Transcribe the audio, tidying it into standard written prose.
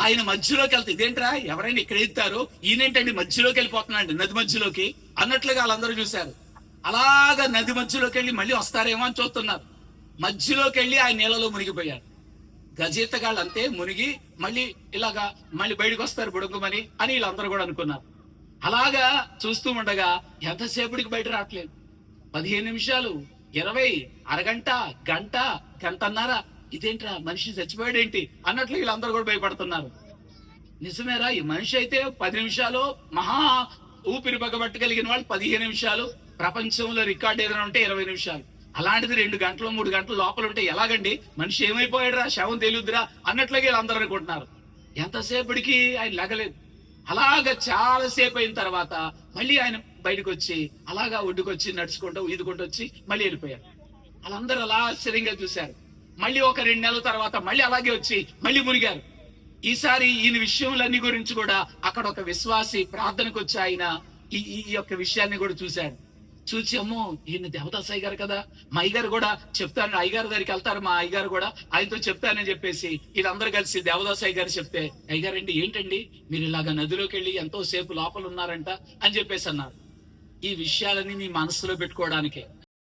ఆయన మధ్యలోకి వెళ్తే ఇదేంట్రా ఎవరైనా ఇక్కడ ఎత్తారు, ఈయనేంటండి మధ్యలోకి వెళ్ళిపోతున్నాండి నది మధ్యలోకి అన్నట్లుగా వాళ్ళందరూ చూశారు. అలాగా నది మధ్యలోకి వెళ్ళి మళ్ళీ వస్తారేమో అని చూస్తున్నారు. మధ్యలోకి వెళ్ళి ఆయన నీళ్ళలో మునిగిపోయారు. గజేతగాళ్ళు అంతే మునిగి మళ్ళీ ఇలాగా మళ్ళీ బయటకు వస్తారు బుడుగుమని అని వీళ్ళందరూ కూడా అనుకున్నారు. అలాగా చూస్తూ ఉండగా ఎంతసేపటికి బయట రావట్లేదు. 15 నిమిషాలు, 20, అరగంట, గంట, గంటన్నర, ఇదేంట్రా మనిషి చచ్చిపోయాడేంటి అన్నట్లు వీళ్ళందరూ కూడా భయపడుతున్నారు. నిజమేరా, ఈ మనిషి అయితే 10 నిమిషాలు మహా ఊపిరి పగబట్టగలిగిన వాళ్ళు 15 నిమిషాలు, ప్రపంచంలో రికార్డు ఏదైనా ఉంటే 20 నిమిషాలు, అలాంటిది 2 గంటలు 3 గంటలు లోపల ఉంటే ఎలాగండి, మనిషి ఏమైపోయాడురా, శవం తెలియదురా అన్నట్లుగా వీళ్ళందరూ అనుకుంటున్నారు. ఎంతసేపటికి ఆయన లెగలేదు. అలాగా చాలాసేపు అయిన తర్వాత మళ్ళీ ఆయన బయటకు వచ్చి అలాగా ఒడ్డుకొచ్చి నడుచుకుంటూ ఈదుకుంటూ వచ్చి మళ్ళీ వెళ్ళిపోయారు. వాళ్ళందరూ అలా ఆశ్చర్యంగా చూశారు. మళ్ళీ ఒక 2 నెలల తర్వాత మళ్ళీ అలాగే వచ్చి మళ్ళీ మునిగారు. ఈసారి ఈయన విషయములన్నీ గురించి కూడా అక్కడ ఒక విశ్వాసి ప్రార్థనకు వచ్చి ఆయన ఈ యొక్క విషయాన్ని కూడా చూశాడు. చూసి అమ్మో ఈయన దేవదాస్ అయ్యగారు కదా, మా అయ్యగారు కూడా చెప్తాను, అయ్యగారు దగ్గరికి వెళ్తారు, మా అయ్యగారు కూడా ఆయనతో చెప్తానని చెప్పేసి వీళ్ళందరూ కలిసి దేవదాస్ అయ్యగారు చెప్తే, అయ్యగారండి ఏంటండి మీరు ఇలాగా నదిలోకి వెళ్ళి ఎంతో సేపు లోపల ఉన్నారంట అని చెప్పేసి అన్నారు. ఈ విషయాలన్నీ మీ మనసులో పెట్టుకోవడానికే.